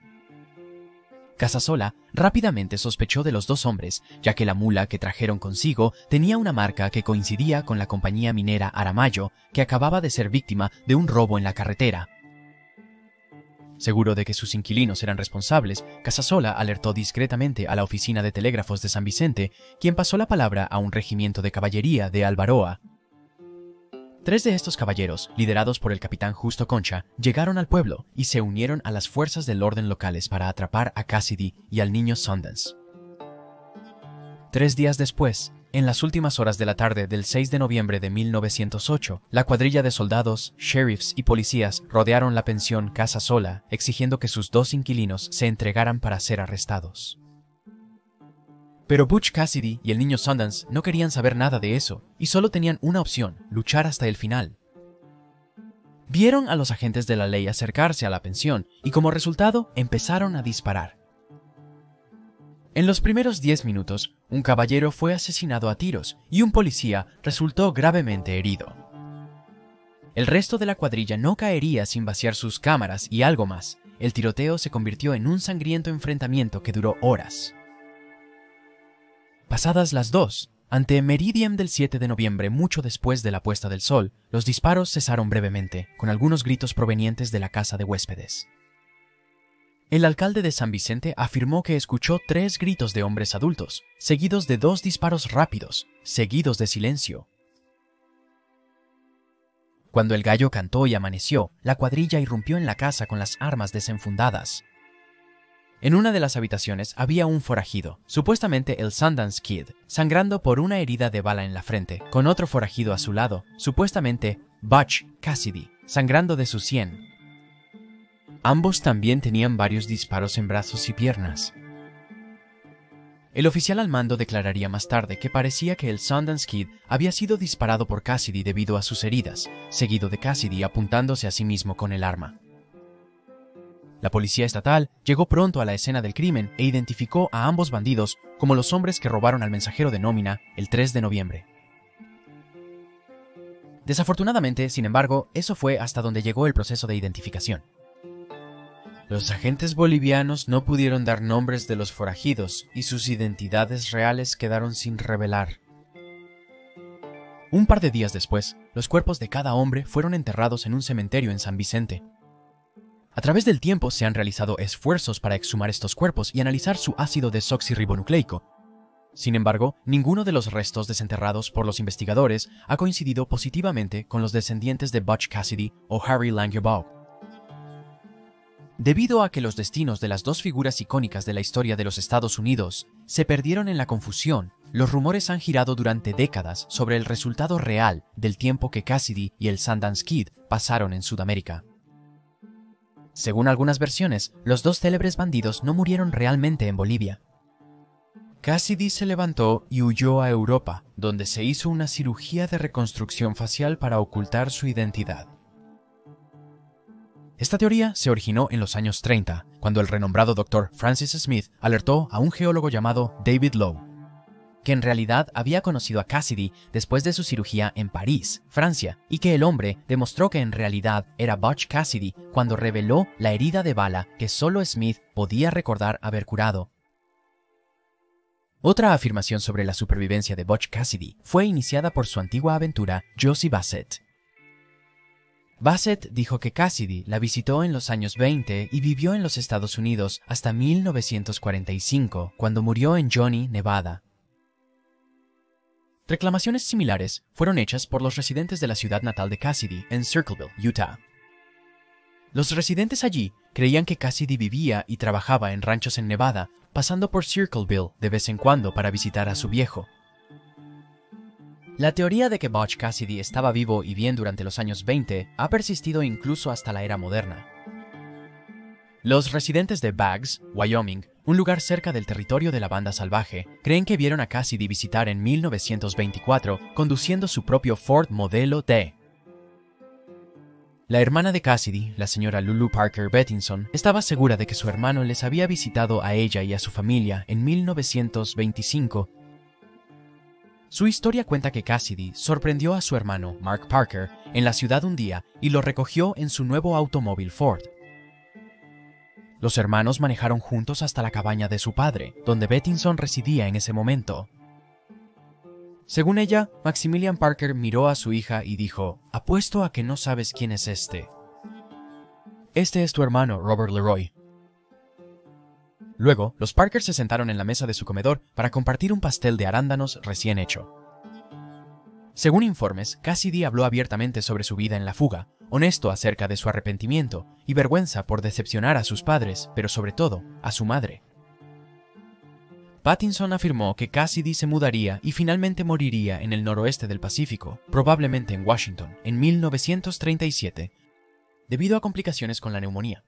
Casasola rápidamente sospechó de los dos hombres, ya que la mula que trajeron consigo tenía una marca que coincidía con la compañía minera Aramayo, que acababa de ser víctima de un robo en la carretera. Seguro de que sus inquilinos eran responsables, Casasola alertó discretamente a la oficina de telégrafos de San Vicente, quien pasó la palabra a un regimiento de caballería de Albaroa. 3 de estos caballeros, liderados por el capitán Justo Concha, llegaron al pueblo y se unieron a las fuerzas del orden locales para atrapar a Cassidy y al niño Sundance. 3 días después, en las últimas horas de la tarde del 6 de noviembre de 1908, la cuadrilla de soldados, sheriffs y policías rodearon la pensión Casasola, exigiendo que sus dos inquilinos se entregaran para ser arrestados. Pero Butch Cassidy y el niño Sundance no querían saber nada de eso, y solo tenían una opción: luchar hasta el final. Vieron a los agentes de la ley acercarse a la pensión, y como resultado empezaron a disparar. En los primeros 10 minutos, un caballero fue asesinado a tiros y un policía resultó gravemente herido. El resto de la cuadrilla no caería sin vaciar sus cámaras y algo más. El tiroteo se convirtió en un sangriento enfrentamiento que duró horas. Pasadas las 2, ante Meridiem del 7 de noviembre, mucho después de la puesta del sol, los disparos cesaron brevemente, con algunos gritos provenientes de la casa de huéspedes. El alcalde de San Vicente afirmó que escuchó 3 gritos de hombres adultos, seguidos de 2 disparos rápidos, seguidos de silencio. Cuando el gallo cantó y amaneció, la cuadrilla irrumpió en la casa con las armas desenfundadas. En una de las habitaciones había un forajido, supuestamente el Sundance Kid, sangrando por una herida de bala en la frente, con otro forajido a su lado, supuestamente Butch Cassidy, sangrando de su sien. Ambos también tenían varios disparos en brazos y piernas. El oficial al mando declararía más tarde que parecía que el Sundance Kid había sido disparado por Cassidy debido a sus heridas, seguido de Cassidy apuntándose a sí mismo con el arma. La policía estatal llegó pronto a la escena del crimen e identificó a ambos bandidos como los hombres que robaron al mensajero de nómina el 3 de noviembre. Desafortunadamente, sin embargo, eso fue hasta donde llegó el proceso de identificación. Los agentes bolivianos no pudieron dar nombres de los forajidos y sus identidades reales quedaron sin revelar. Un par de días después, los cuerpos de cada hombre fueron enterrados en un cementerio en San Vicente. A través del tiempo se han realizado esfuerzos para exhumar estos cuerpos y analizar su ácido desoxirribonucleico. Sin embargo, ninguno de los restos desenterrados por los investigadores ha coincidido positivamente con los descendientes de Butch Cassidy o Harry Langevin. Debido a que los destinos de las dos figuras icónicas de la historia de los Estados Unidos se perdieron en la confusión, los rumores han girado durante décadas sobre el resultado real del tiempo que Cassidy y el Sundance Kid pasaron en Sudamérica. Según algunas versiones, los dos célebres bandidos no murieron realmente en Bolivia. Cassidy se levantó y huyó a Europa, donde se hizo una cirugía de reconstrucción facial para ocultar su identidad. Esta teoría se originó en los años 30, cuando el renombrado Dr. Francis Smith alertó a un geólogo llamado David Lowe, que en realidad había conocido a Cassidy después de su cirugía en París, Francia, y que el hombre demostró que en realidad era Butch Cassidy cuando reveló la herida de bala que solo Smith podía recordar haber curado. Otra afirmación sobre la supervivencia de Butch Cassidy fue iniciada por su antigua aventura Josie Bassett. Bassett dijo que Cassidy la visitó en los años 20 y vivió en los Estados Unidos hasta 1945, cuando murió en Johnny, Nevada. Reclamaciones similares fueron hechas por los residentes de la ciudad natal de Cassidy, en Circleville, Utah. Los residentes allí creían que Cassidy vivía y trabajaba en ranchos en Nevada, pasando por Circleville de vez en cuando para visitar a su viejo. La teoría de que Butch Cassidy estaba vivo y bien durante los años 20 ha persistido incluso hasta la era moderna. Los residentes de Baggs, Wyoming, un lugar cerca del territorio de la banda salvaje, creen que vieron a Cassidy visitar en 1924 conduciendo su propio Ford Modelo D. La hermana de Cassidy, la señora Lulu Parker Bettinson, estaba segura de que su hermano les había visitado a ella y a su familia en 1925. Su historia cuenta que Cassidy sorprendió a su hermano, Mark Parker, en la ciudad un día y lo recogió en su nuevo automóvil Ford. Los hermanos manejaron juntos hasta la cabaña de su padre, donde Bettinson residía en ese momento. Según ella, Maximilian Parker miró a su hija y dijo: «Apuesto a que no sabes quién es este. Este es tu hermano, Robert Leroy». Luego, los Parker se sentaron en la mesa de su comedor para compartir un pastel de arándanos recién hecho. Según informes, Cassidy habló abiertamente sobre su vida en la fuga, honesto acerca de su arrepentimiento y vergüenza por decepcionar a sus padres, pero sobre todo, a su madre. Pattinson afirmó que Cassidy se mudaría y finalmente moriría en el noroeste del Pacífico, probablemente en Washington, en 1937, debido a complicaciones con la neumonía.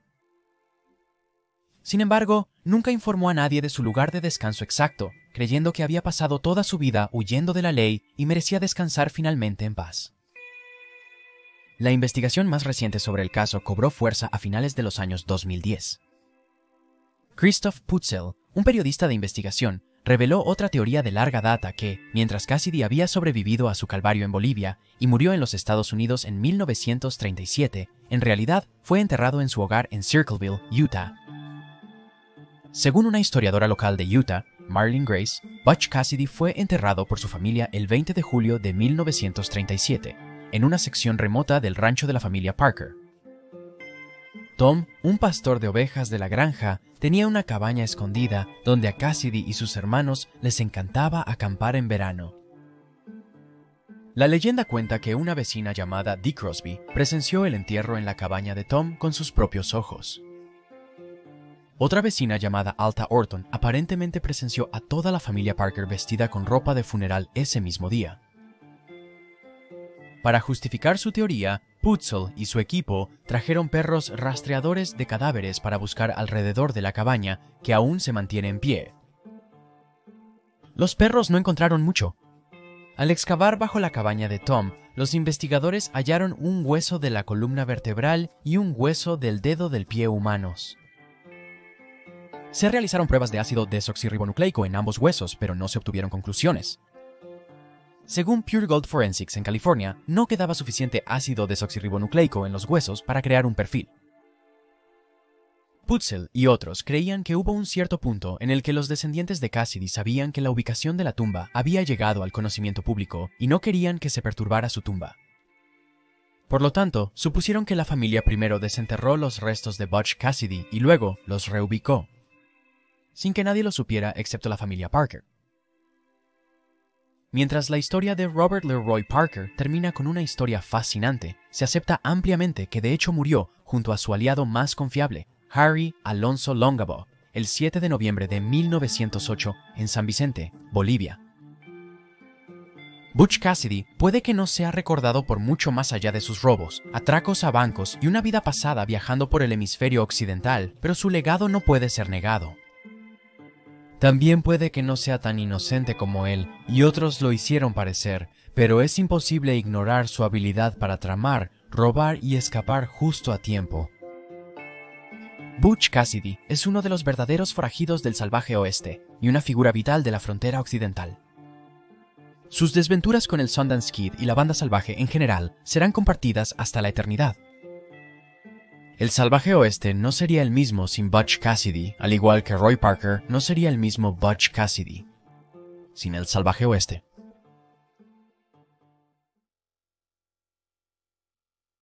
Sin embargo, nunca informó a nadie de su lugar de descanso exacto, creyendo que había pasado toda su vida huyendo de la ley y merecía descansar finalmente en paz. La investigación más reciente sobre el caso cobró fuerza a finales de los años 2010. Christoph Putzel, un periodista de investigación, reveló otra teoría de larga data que, mientras Cassidy había sobrevivido a su calvario en Bolivia y murió en los Estados Unidos en 1937, en realidad fue enterrado en su hogar en Circleville, Utah. Según una historiadora local de Utah, Marlene Grace, Butch Cassidy fue enterrado por su familia el 20 de julio de 1937, en una sección remota del rancho de la familia Parker. Tom, un pastor de ovejas de la granja, tenía una cabaña escondida donde a Cassidy y sus hermanos les encantaba acampar en verano. La leyenda cuenta que una vecina llamada Dee Crosby presenció el entierro en la cabaña de Tom con sus propios ojos. Otra vecina llamada Alta Orton aparentemente presenció a toda la familia Parker vestida con ropa de funeral ese mismo día. Para justificar su teoría, Putzel y su equipo trajeron perros rastreadores de cadáveres para buscar alrededor de la cabaña, que aún se mantiene en pie. Los perros no encontraron mucho. Al excavar bajo la cabaña de Tom, los investigadores hallaron un hueso de la columna vertebral y un hueso del dedo del pie humanos. Se realizaron pruebas de ácido desoxirribonucleico en ambos huesos, pero no se obtuvieron conclusiones. Según Pure Gold Forensics en California, no quedaba suficiente ácido desoxirribonucleico en los huesos para crear un perfil. Putzel y otros creían que hubo un cierto punto en el que los descendientes de Cassidy sabían que la ubicación de la tumba había llegado al conocimiento público y no querían que se perturbara su tumba. Por lo tanto, supusieron que la familia primero desenterró los restos de Butch Cassidy y luego los reubicó, sin que nadie lo supiera excepto la familia Parker. Mientras la historia de Robert Leroy Parker termina con una historia fascinante, se acepta ampliamente que de hecho murió junto a su aliado más confiable, Harry Alonso Longabaugh, el 7 de noviembre de 1908 en San Vicente, Bolivia. Butch Cassidy puede que no sea recordado por mucho más allá de sus robos, atracos a bancos y una vida pasada viajando por el hemisferio occidental, pero su legado no puede ser negado. También puede que no sea tan inocente como él, y otros lo hicieron parecer, pero es imposible ignorar su habilidad para tramar, robar y escapar justo a tiempo. Butch Cassidy es uno de los verdaderos forajidos del salvaje oeste, y una figura vital de la frontera occidental. Sus desventuras con el Sundance Kid y la banda salvaje en general serán compartidas hasta la eternidad. El salvaje oeste no sería el mismo sin Butch Cassidy, al igual que Roy Parker no sería el mismo Butch Cassidy sin el salvaje oeste.